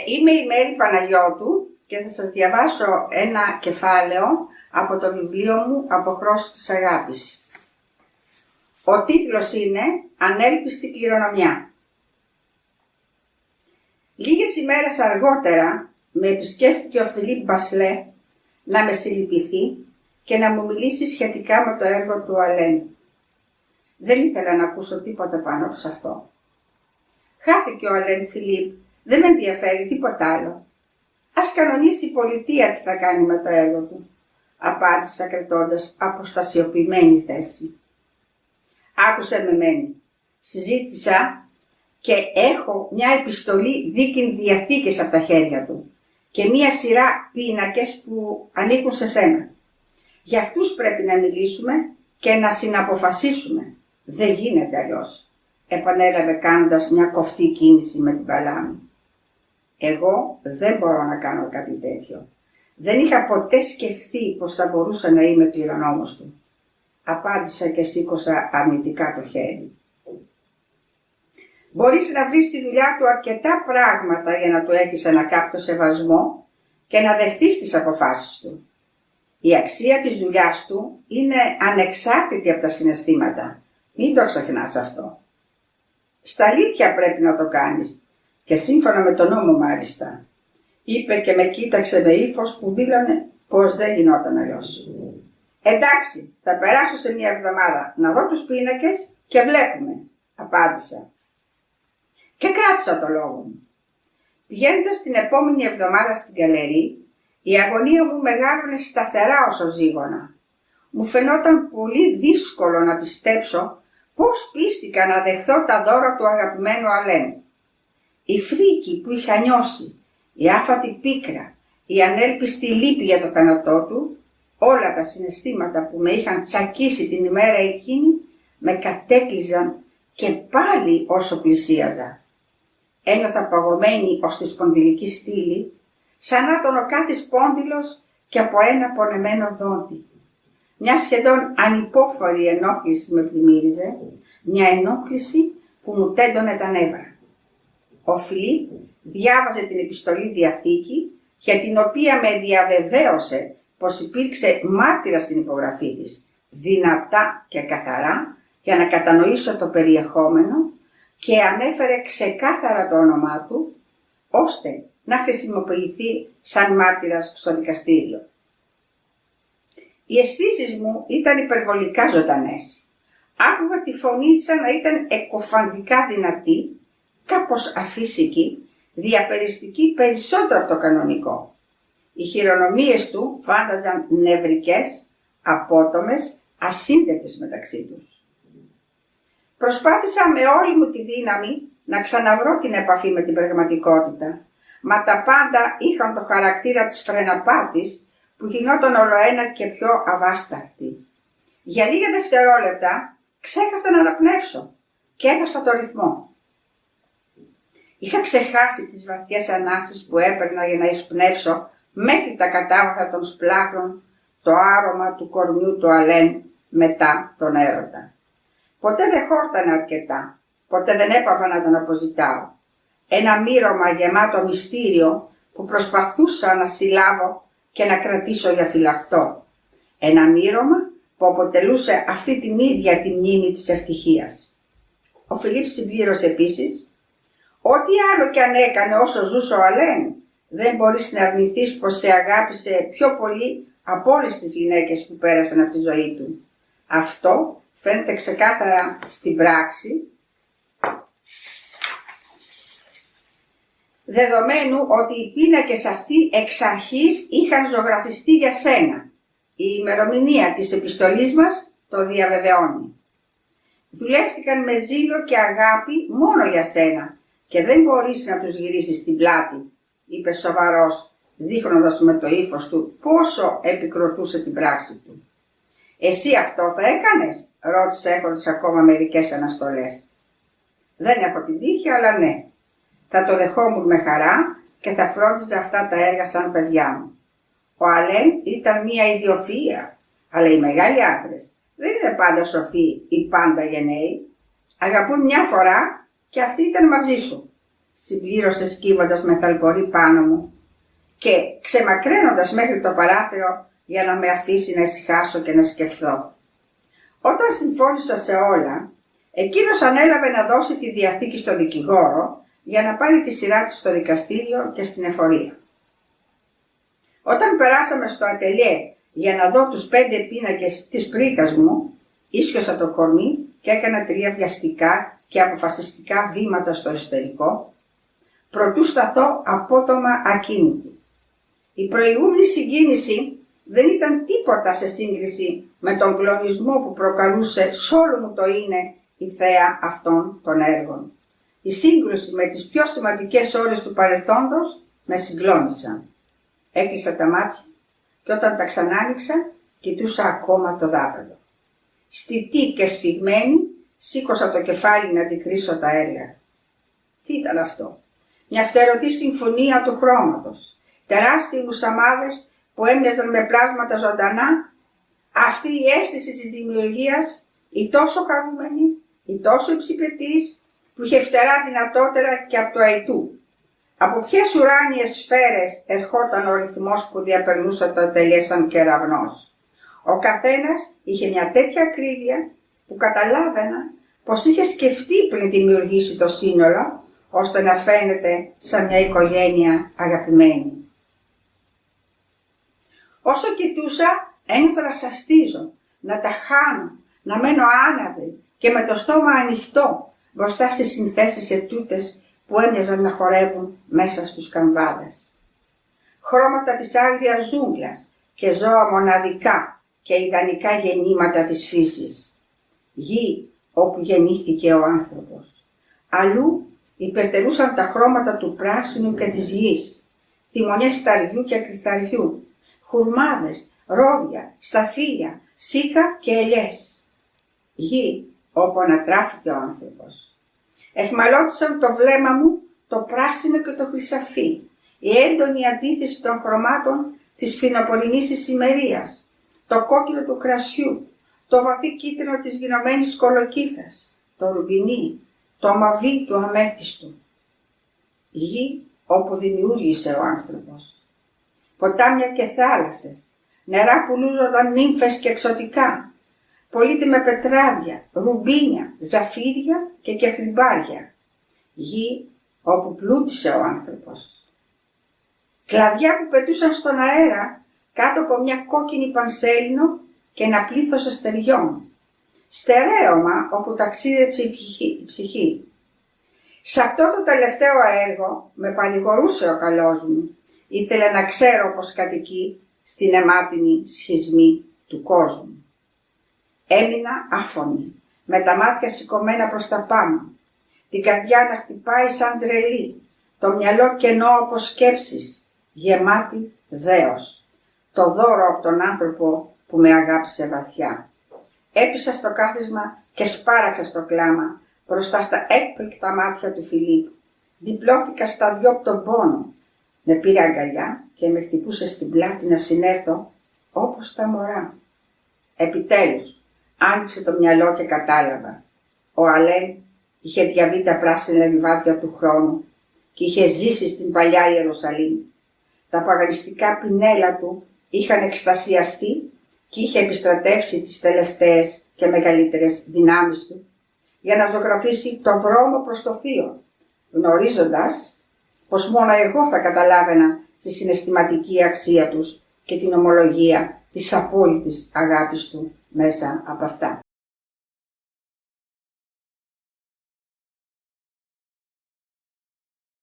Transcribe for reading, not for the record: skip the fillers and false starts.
Είμαι η Μέρη Παναγιώτου και θα σας διαβάσω ένα κεφάλαιο από το βιβλίο μου «Αποχρώσεις της αγάπης». Ο τίτλος είναι «Ανέλπιστη κληρονομιά». Λίγες ημέρες αργότερα με επισκέφθηκε ο Φιλίπ Μπασλέ να με συλληπιθεί και να μου μιλήσει σχετικά με το έργο του Αλέν. Δεν ήθελα να ακούσω τίποτα πάνω σε αυτό. Χάθηκε ο Αλέν, Φιλίπ, δεν με ενδιαφέρει τίποτα άλλο. Ας κανονίσει η πολιτεία τι θα κάνει με το έργο του, απάντησα κρατώντας αποστασιοποιημένη θέση. Άκουσε με μένη. Συζήτησα και έχω μια επιστολή δίκην διαθήκες από τα χέρια του και μια σειρά πίνακες που ανήκουν σε σένα. Για αυτούς πρέπει να μιλήσουμε και να συναποφασίσουμε. Δεν γίνεται αλλιώς, επανέλαβε κάνοντας μια κοφτή κίνηση με την παλάμη. Εγώ δεν μπορώ να κάνω κάτι τέτοιο. Δεν είχα ποτέ σκεφτεί πως θα μπορούσα να είμαι κληρονόμος του. Απάντησα και σήκωσα αρνητικά το χέρι. Μπορείς να βρεις στη δουλειά του αρκετά πράγματα για να του έχεις ένα κάποιο σεβασμό και να δεχτείς τις αποφάσεις του. Η αξία της δουλειάς του είναι ανεξάρτητη από τα συναισθήματα. Μην το ξεχνάς αυτό. Στα αλήθεια πρέπει να το κάνεις και σύμφωνα με τον νόμο μάλιστα, είπε και με κοίταξε με ύφος που δήλωνε πως δεν γινόταν αλλιώς. Εντάξει, θα περάσω σε μια εβδομάδα να δω τους πίνακες και βλέπουμε, απάντησα. Και κράτησα το λόγο μου. Πηγαίνοντας την επόμενη εβδομάδα στην γκαλερί, η αγωνία μου μεγάλωνε σταθερά όσο ζήγωνα. Μου φαινόταν πολύ δύσκολο να πιστέψω πώς πίστηκα να δεχθώ τα δώρα του αγαπημένου Αλέν. Η φρίκη που είχα νιώσει, η άφατη πίκρα, η ανέλπιστη λύπη για το θάνατό του, όλα τα συναισθήματα που με είχαν τσακίσει την ημέρα εκείνη, με κατέκλυζαν και πάλι όσο πλησίαζα. Ένιωθα παγωμένη ως τη σπονδυλική στήλη, σαν να τον ο κάτι σπόνδυλος και από ένα πονεμένο δόντι. Μια σχεδόν ανυπόφορη ενόχληση με πλημμύριζε, μια ενόχληση που μου τέντωνε τα νεύρα. Ο Φιλίπ διάβαζε την επιστολή διαθήκη, για την οποία με διαβεβαίωσε πως υπήρξε μάρτυρα στην υπογραφή της, δυνατά και καθαρά, για να κατανοήσω το περιεχόμενο και ανέφερε ξεκάθαρα το όνομά του, ώστε να χρησιμοποιηθεί σαν μάρτυρας στο δικαστήριο. Οι αισθήσεις μου ήταν υπερβολικά ζωντανές. Άκουγα τη φωνή σαν να ήταν εκοφαντικά δυνατή, κάπως αφύσικη, διαπεριστική περισσότερο από το κανονικό. Οι χειρονομίες του φάνταζαν νευρικές, απότομες, ασύνδετες μεταξύ τους. Προσπάθησα με όλη μου τη δύναμη να ξαναβρω την επαφή με την πραγματικότητα, μα τα πάντα είχαν το χαρακτήρα της φρεναπάτης που γινόταν ολοένα και πιο αβάσταχτη. Για λίγα δευτερόλεπτα ξέχασα να αναπνεύσω και έχασα το ρυθμό. Είχα ξεχάσει τις βαθιές ανάσες που έπαιρνα για να εισπνεύσω μέχρι τα κατάβαθα των σπλάχνων το άρωμα του κορμιού του Αλέν μετά τον έρωτα. Ποτέ δεν χόρτανε αρκετά, ποτέ δεν έπαβα να τον αποζητάω. Ένα μύρωμα γεμάτο μυστήριο που προσπαθούσα να συλλάβω και να κρατήσω για φυλαχτό. Ένα μύρωμα που αποτελούσε αυτή την ίδια τη μνήμη της ευτυχίας. Ο Φιλίπ συμπλήρωσε επίσης: «Ό,τι άλλο κι αν έκανε όσο ζούσε ο Αλέν, δεν μπορείς να αρνηθείς πως σε αγάπησε πιο πολύ από όλες τις γυναίκες που πέρασαν από τη ζωή του. Αυτό φαίνεται ξεκάθαρα στην πράξη, δεδομένου ότι οι πίνακες αυτοί εξ αρχής είχαν ζωγραφιστεί για σένα. Η ημερομηνία της επιστολής μας το διαβεβαιώνει. Δουλεύτηκαν με ζήλο και αγάπη μόνο για σένα και δεν μπορείς να τους γυρίσεις την πλάτη», είπε σοβαρός, δείχνοντας με το ύφος του πόσο επικροτούσε την πράξη του. «Εσύ αυτό θα έκανες?» ρώτησε έχοντας ακόμα μερικές αναστολές. «Δεν έχω την τύχη, αλλά ναι. Θα το δεχόμουν με χαρά και θα φρόντιζα αυτά τα έργα σαν παιδιά μου. Ο Αλέν ήταν μια ιδιοφυΐα, αλλά οι μεγάλοι άντρες δεν είναι πάντα σοφοί ή πάντα γενναίοι. Αγαπούν μια φορά και αυτή ήταν μαζί σου. συμπλήρωσε σκύβοντας με θαλπορή πάνω μου και ξεμακραίνοντας μέχρι το παράθυρο για να με αφήσει να ησυχάσω και να σκεφτώ. Όταν συμφώνησα σε όλα, εκείνος ανέλαβε να δώσει τη διαθήκη στο δικηγόρο για να πάρει τη σειρά του στο δικαστήριο και στην εφορία. Όταν περάσαμε στο ατελιέ για να δω τους 5 πίνακες της πρίκας μου, ίσιοσα το κορμί και έκανα 3 βιαστικά και αποφασιστικά βήματα στο εσωτερικό, προτού σταθώ απότομα ακίνητη. Η προηγούμενη συγκίνηση δεν ήταν τίποτα σε σύγκριση με τον κλονισμό που προκαλούσε σ' όλο μου το είναι η θέα αυτών των έργων. Η σύγκρουση με τις πιο σημαντικές ώρες του παρελθόντος με συγκλώνησαν. Έκλεισα τα μάτια και όταν τα ξανάνοιξα κοιτούσα ακόμα το δάπεδο. Στιτή και σφιγμένη σήκωσα το κεφάλι να αντικρίσω τα έργα. Τι ήταν αυτό? Μια φτερωτή συμφωνία του χρώματος. Τεράστιοι μουσαμάδες που έμοιαζαν με πλάσματα ζωντανά. Αυτή η αίσθηση της δημιουργίας, η τόσο χαρούμενη, η τόσο υψηπετής, που είχε φτερά δυνατότερα και από το αητού. Από ποιες ουράνιες σφαίρες ερχόταν ο ρυθμός που διαπερνούσε το ατελιέ σαν κεραυνός. Ο καθένας είχε μια τέτοια ακρίβεια που καταλάβαινα πως είχε σκεφτεί πριν δημιουργήσει το σύνολο, ώστε να φαίνεται σαν μια οικογένεια αγαπημένη. Όσο κοιτούσα, ένιωθα να σαστίζω, να τα χάνω, να μένω άναβη και με το στόμα ανοιχτό μπροστά στις συνθέσεις ετούτες που έμοιαζαν να χορεύουν μέσα στους καμβάδες. Χρώματα της άγριας ζούγκλας και ζώα μοναδικά και ιδανικά γεννήματα της φύσης. Γη όπου γεννήθηκε ο άνθρωπος. Αλλού υπερτερούσαν τα χρώματα του πράσινου και της γης, θυμονιές σταριού και ακριθαριού, χουρμάδες, ρόδια, σταφύλια, σίκα και ελιές. Γη όπου ανατράφηκε ο άνθρωπος. Εχμαλώτησαν το βλέμμα μου το πράσινο και το χρυσαφί, η έντονη αντίθεση των χρωμάτων της φθινοπορεινής ησημερίας, το κόκκινο του κρασιού, το βαθύ κίτρινο της γινωμένης κολοκύθας, το ρουμπινί, το μαβί του αμέθιστου. Γη όπου δημιούργησε ο άνθρωπος. Ποτάμια και θάλασσες, νερά που λούζονταν νύμφες και εξωτικά, πολύτιμα πετράδια, ρουμπίνια, ζαφύρια και κεχριμπάρια. Γη όπου πλούτησε ο άνθρωπος. Κλαδιά που πετούσαν στον αέρα κάτω από μια κόκκινη πανσέλινο και ένα πλήθος αστεριών. Στερέωμα όπου ταξίδεψε η ψυχή. Σε αυτό το τελευταίο έργο με παρηγορούσε ο καλός μου. Ήθελε να ξέρω πως κατοικεί στην αιμάτινη σχισμή του κόσμου. Έμεινα άφωνη, με τα μάτια σηκωμένα προς τα πάνω, την καρδιά να χτυπάει σαν τρελή, το μυαλό κενό από σκέψεις, γεμάτη δέος, το δώρο από τον άνθρωπο που με αγάπησε βαθιά. Έπεισα στο κάθισμα και σπάραξα στο κλάμα μπροστά στα έκπληκτα μάτια του Φιλίπ. Διπλώθηκα στα δυο από τον πόνο. Με πήρε αγκαλιά και με χτυπούσε στην πλάτη να συνέρθω όπως τα μωρά. Επιτέλους, άνοιξε το μυαλό και κατάλαβα. Ο Αλέν είχε διαβεί τα πράσινα λιβάδια του χρόνου και είχε ζήσει στην παλιά Ιερουσαλήμ. Τα παγανιστικά πινέλα του είχαν εκστασιαστεί και είχε επιστρατεύσει τις τελευταίες και μεγαλύτερες δυνάμεις του για να ζωγραφίσει το δρόμο προς το Θείο, γνωρίζοντας πως μόνο εγώ θα καταλάβαινα τη συναισθηματική αξία τους και την ομολογία της απόλυτης αγάπης του μέσα από αυτά.